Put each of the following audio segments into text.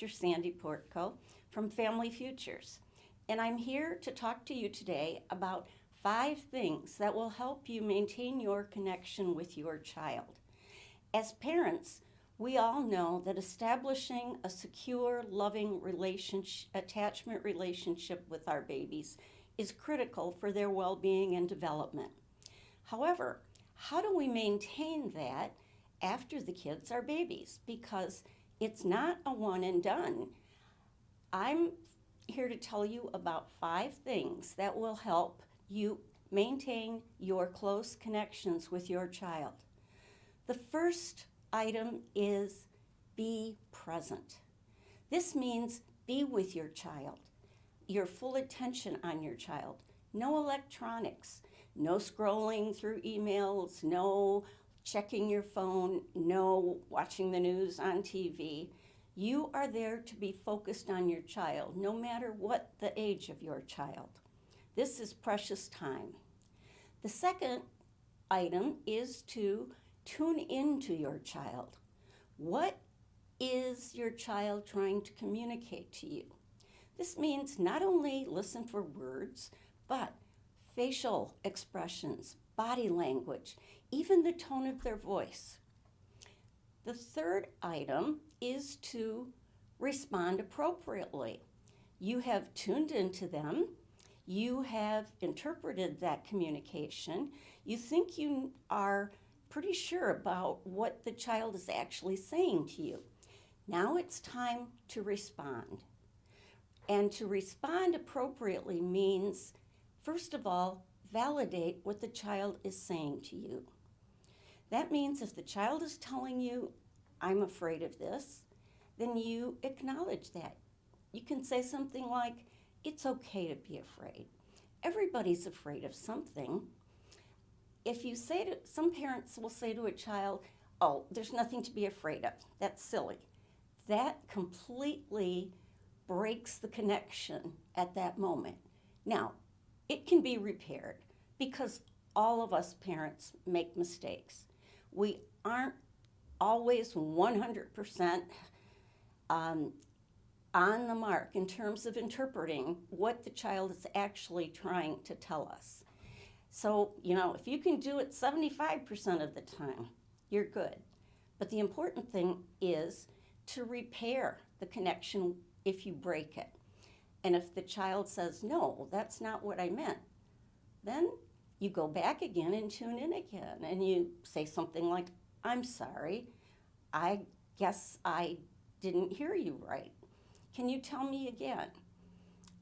Dr. Sandy Portko from Family Futures, and I'm here to talk to you today about 5 things that will help you maintain your connection with your child. As parents, we all know that establishing a secure, loving attachment relationship with our babies is critical for their well-being and development. However, how do we maintain that after the kids are babies? Because it's not a one and done. I'm here to tell you about 5 things that will help you maintain your close connections with your child. The first item is be present. This means be with your child, your full attention on your child. No electronics, no scrolling through emails, no checking your phone, no watching the news on TV. You are there to be focused on your child, no matter what the age of your child. This is precious time. The second item is to tune into your child. What is your child trying to communicate to you? This means not only listen for words, but facial expressions, body language, even the tone of their voice. The third item is to respond appropriately. You have tuned into them. You have interpreted that communication. You think you are pretty sure about what the child is actually saying to you. Now it's time to respond. And to respond appropriately means, first of all, validate what the child is saying to you. That means if the child is telling you, I'm afraid of this, then you acknowledge that. You can say something like, it's okay to be afraid. Everybody's afraid of something. If you say to, some parents will say to a child, oh, there's nothing to be afraid of. That's silly. That completely breaks the connection at that moment. Now, it can be repaired because all of us parents make mistakes. We aren't always 100% on the mark in terms of interpreting what the child is actually trying to tell us. So, if you can do it 75% of the time, you're good. But the important thing is to repair the connection if you break it. And if the child says, no, that's not what I meant, then you go back again and tune in again. And you say something like, I'm sorry, I guess I didn't hear you right. Can you tell me again?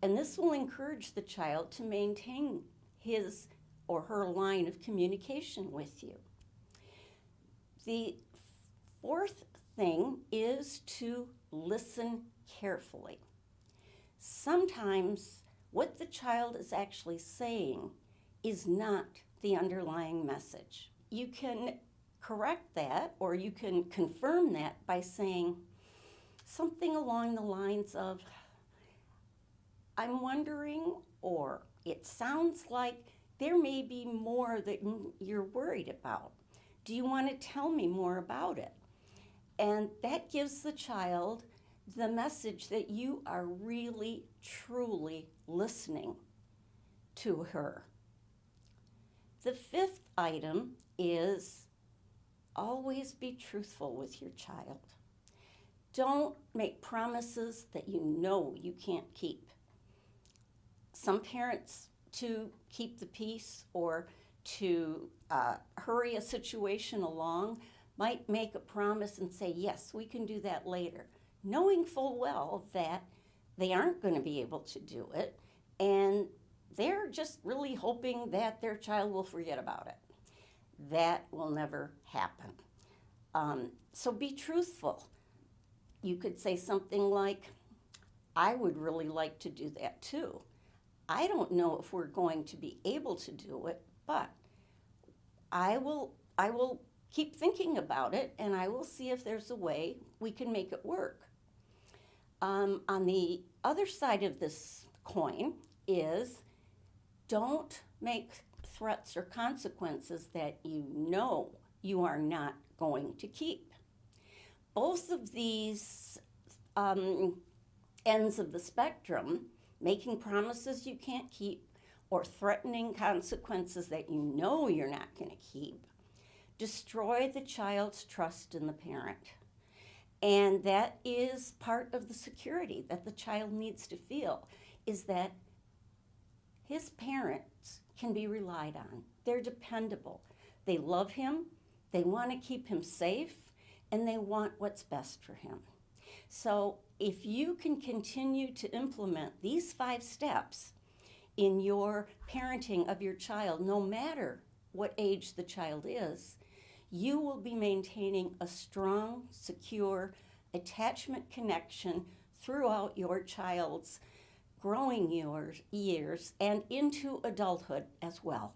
And this will encourage the child to maintain his or her line of communication with you. The fourth thing is to listen carefully. Sometimes what the child is actually saying is not the underlying message. You can correct that, or you can confirm that by saying something along the lines of, I'm wondering, or it sounds like there may be more that you're worried about. Do you want to tell me more about it? And that gives the child the message that you are really, truly listening to her. The fifth item is always be truthful with your child. Don't make promises that you know you can't keep. Some parents, to keep the peace or to hurry a situation along, might make a promise and say, yes, we can do that later, knowing full well that they aren't going to be able to do it, and they're just really hoping that their child will forget about it. That will never happen. So be truthful. You could say something like, I would really like to do that too. I don't know if we're going to be able to do it, but I will keep thinking about it, and I will see if there's a way we can make it work. On the other side of this coin is, don't make threats or consequences that you know you are not going to keep. Both of these um, ends of the spectrum, making promises you can't keep or threatening consequences that you know you're not going to keep, destroy the child's trust in the parent. And that is part of the security that the child needs to feel, is that his parents can be relied on. They're dependable. They love him, they want to keep him safe, and they want what's best for him. So if you can continue to implement these 5 steps in your parenting of your child, no matter what age the child is, you will be maintaining a strong, secure attachment connection throughout your child's growing years and into adulthood as well.